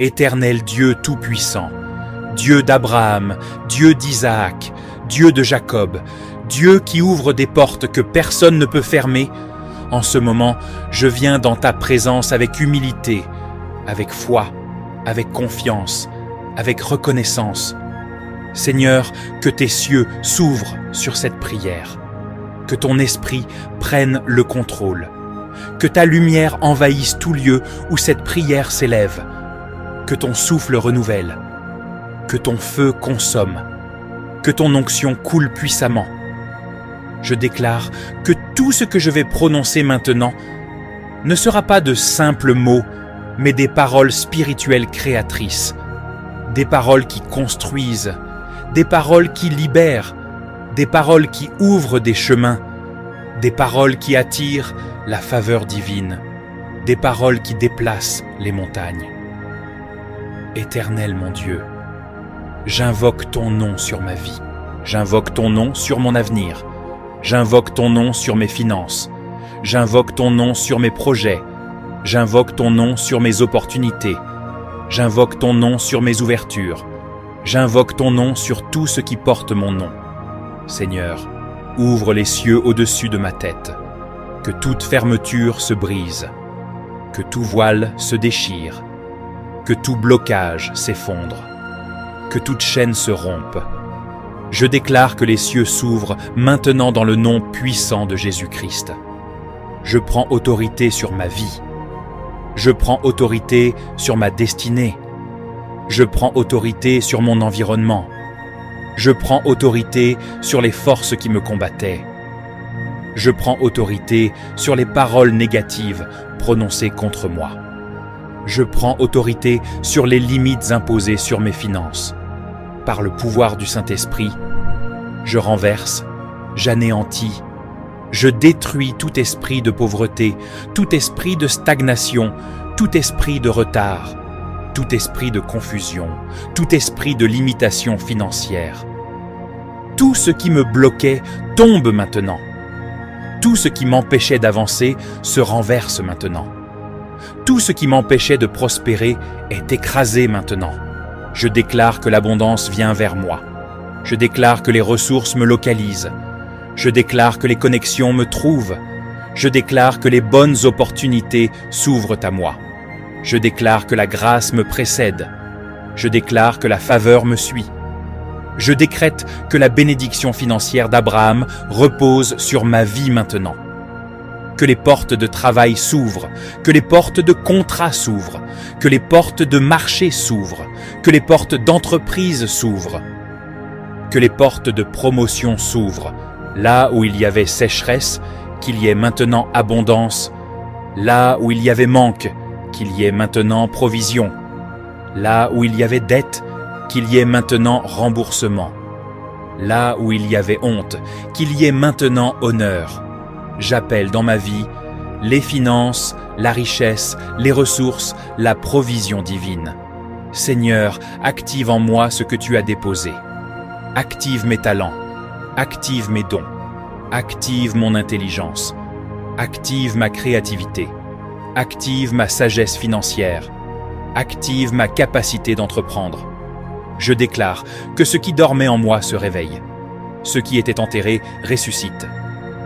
Éternel Dieu Tout-Puissant, Dieu d'Abraham, Dieu d'Isaac, Dieu de Jacob, Dieu qui ouvre des portes que personne ne peut fermer, en ce moment, je viens dans ta présence avec humilité, avec foi, avec confiance, avec reconnaissance. Seigneur, que tes cieux s'ouvrent sur cette prière, que ton esprit prenne le contrôle, que ta lumière envahisse tout lieu où cette prière s'élève, que ton souffle renouvelle, que ton feu consomme, que ton onction coule puissamment. Je déclare que tout ce que je vais prononcer maintenant ne sera pas de simples mots, mais des paroles spirituelles créatrices, des paroles qui construisent, des paroles qui libèrent, des paroles qui ouvrent des chemins, des paroles qui attirent la faveur divine, des paroles qui déplacent les montagnes. Éternel mon Dieu, j'invoque ton nom sur ma vie, j'invoque ton nom sur mon avenir, j'invoque ton nom sur mes finances, j'invoque ton nom sur mes projets, j'invoque ton nom sur mes opportunités, j'invoque ton nom sur mes ouvertures, j'invoque ton nom sur tout ce qui porte mon nom. Seigneur, ouvre les cieux au-dessus de ma tête, que toute fermeture se brise, que tout voile se déchire, que tout blocage s'effondre, que toute chaîne se rompe. Je déclare que les cieux s'ouvrent maintenant dans le nom puissant de Jésus-Christ. Je prends autorité sur ma vie. Je prends autorité sur ma destinée. Je prends autorité sur mon environnement. Je prends autorité sur les forces qui me combattaient. Je prends autorité sur les paroles négatives prononcées contre moi. Je prends autorité sur les limites imposées sur mes finances. Par le pouvoir du Saint-Esprit, je renverse, j'anéantis, je détruis tout esprit de pauvreté, tout esprit de stagnation, tout esprit de retard, tout esprit de confusion, tout esprit de limitation financière. Tout ce qui me bloquait tombe maintenant. Tout ce qui m'empêchait d'avancer se renverse maintenant. Tout ce qui m'empêchait de prospérer est écrasé maintenant. Je déclare que l'abondance vient vers moi. Je déclare que les ressources me localisent. Je déclare que les connexions me trouvent. Je déclare que les bonnes opportunités s'ouvrent à moi. Je déclare que la grâce me précède. Je déclare que la faveur me suit. Je décrète que la bénédiction financière d'Abraham repose sur ma vie maintenant. Que les portes de travail s'ouvrent, que les portes de contrat s'ouvrent, que les portes de marché s'ouvrent, que les portes d'entreprise s'ouvrent, que les portes de promotion s'ouvrent. Là où il y avait sécheresse, qu'il y ait maintenant abondance. Là où il y avait manque, qu'il y ait maintenant provision. Là où il y avait dette, qu'il y ait maintenant remboursement. Là où il y avait honte, qu'il y ait maintenant honneur. J'appelle dans ma vie les finances, la richesse, les ressources, la provision divine. Seigneur, active en moi ce que tu as déposé. Active mes talents, active mes dons, active mon intelligence, active ma créativité, active ma sagesse financière, active ma capacité d'entreprendre. Je déclare que ce qui dormait en moi se réveille. Ce qui était enterré ressuscite.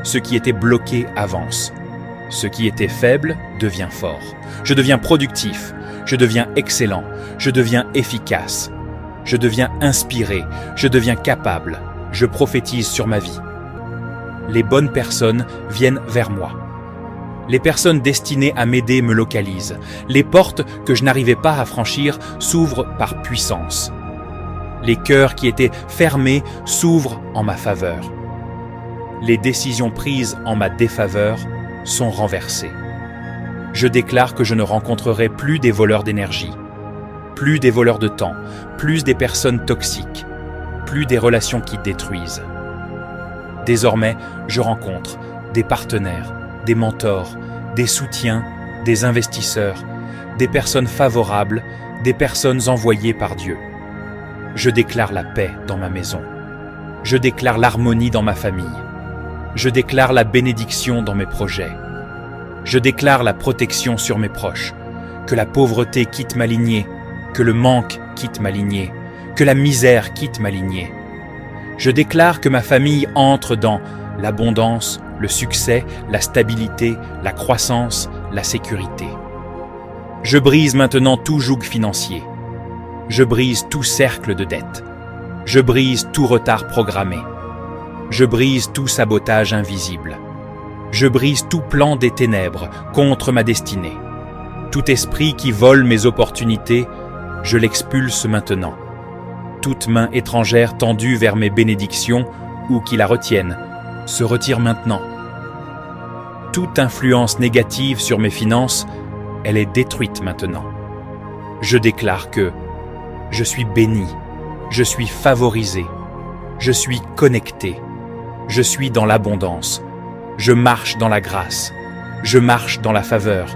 Ce qui était bloqué avance. Ce qui était faible devient fort. Je deviens productif. Je deviens excellent. Je deviens efficace. Je deviens inspiré. Je deviens capable. Je prophétise sur ma vie. Les bonnes personnes viennent vers moi. Les personnes destinées à m'aider me localisent. Les portes que je n'arrivais pas à franchir s'ouvrent par puissance. Les cœurs qui étaient fermés s'ouvrent en ma faveur. Les décisions prises en ma défaveur sont renversées. Je déclare que je ne rencontrerai plus des voleurs d'énergie, plus des voleurs de temps, plus des personnes toxiques, plus des relations qui détruisent. Désormais, je rencontre des partenaires, des mentors, des soutiens, des investisseurs, des personnes favorables, des personnes envoyées par Dieu. Je déclare la paix dans ma maison. Je déclare l'harmonie dans ma famille. Je déclare la bénédiction dans mes projets. Je déclare la protection sur mes proches, que la pauvreté quitte ma lignée, que le manque quitte ma lignée, que la misère quitte ma lignée. Je déclare que ma famille entre dans l'abondance, le succès, la stabilité, la croissance, la sécurité. Je brise maintenant tout joug financier. Je brise tout cercle de dette. Je brise tout retard programmé. Je brise tout sabotage invisible. Je brise tout plan des ténèbres contre ma destinée. Tout esprit qui vole mes opportunités, je l'expulse maintenant. Toute main étrangère tendue vers mes bénédictions ou qui la retienne, se retire maintenant. Toute influence négative sur mes finances, elle est détruite maintenant. Je déclare que je suis béni, je suis favorisé, je suis connecté, je suis dans l'abondance, je marche dans la grâce, je marche dans la faveur,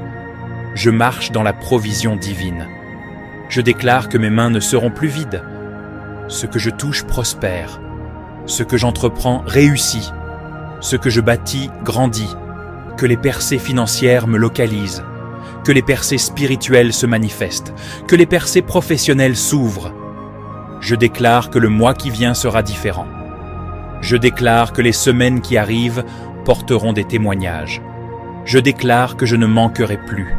je marche dans la provision divine. Je déclare que mes mains ne seront plus vides. Ce que je touche prospère, ce que j'entreprends réussit, ce que je bâtis grandit, que les percées financières me localisent, que les percées spirituelles se manifestent, que les percées professionnelles s'ouvrent. Je déclare que le mois qui vient sera différent. Je déclare que les semaines qui arrivent porteront des témoignages. Je déclare que je ne manquerai plus.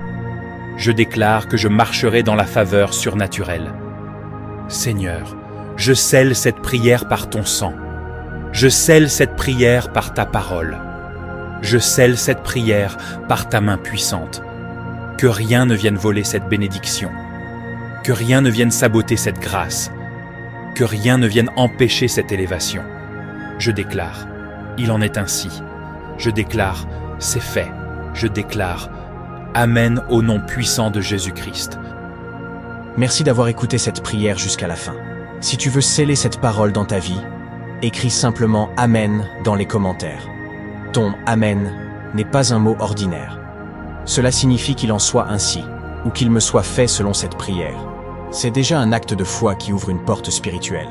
Je déclare que je marcherai dans la faveur surnaturelle. Seigneur, je scelle cette prière par ton sang. Je scelle cette prière par ta parole. Je scelle cette prière par ta main puissante. Que rien ne vienne voler cette bénédiction. Que rien ne vienne saboter cette grâce. Que rien ne vienne empêcher cette élévation. Je déclare, il en est ainsi. Je déclare, c'est fait. Je déclare, Amen au nom puissant de Jésus-Christ. Merci d'avoir écouté cette prière jusqu'à la fin. Si tu veux sceller cette parole dans ta vie, écris simplement Amen dans les commentaires. Ton Amen n'est pas un mot ordinaire. Cela signifie qu'il en soit ainsi, ou qu'il me soit fait selon cette prière. C'est déjà un acte de foi qui ouvre une porte spirituelle.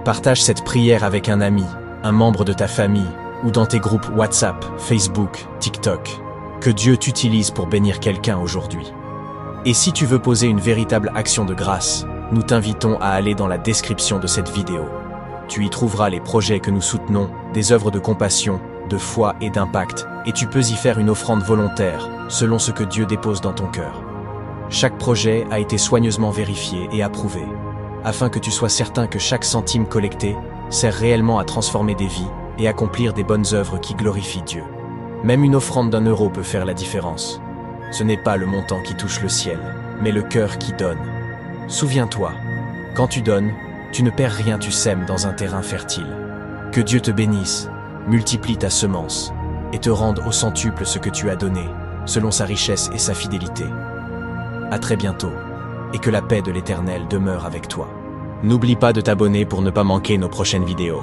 Partage cette prière avec un ami, un membre de ta famille, ou dans tes groupes WhatsApp, Facebook, TikTok. Que Dieu t'utilise pour bénir quelqu'un aujourd'hui. Et si tu veux poser une véritable action de grâce, nous t'invitons à aller dans la description de cette vidéo. Tu y trouveras les projets que nous soutenons, des œuvres de compassion, de foi et d'impact, et tu peux y faire une offrande volontaire, selon ce que Dieu dépose dans ton cœur. Chaque projet a été soigneusement vérifié et approuvé, afin que tu sois certain que chaque centime collecté sert réellement à transformer des vies et accomplir des bonnes œuvres qui glorifient Dieu. Même une offrande d'1 € peut faire la différence. Ce n'est pas le montant qui touche le ciel, mais le cœur qui donne. Souviens-toi, quand tu donnes, tu ne perds rien, tu sèmes dans un terrain fertile. Que Dieu te bénisse, multiplie ta semence, et te rende au centuple ce que tu as donné, selon sa richesse et sa fidélité. À très bientôt, et que la paix de l'Éternel demeure avec toi. N'oublie pas de t'abonner pour ne pas manquer nos prochaines vidéos.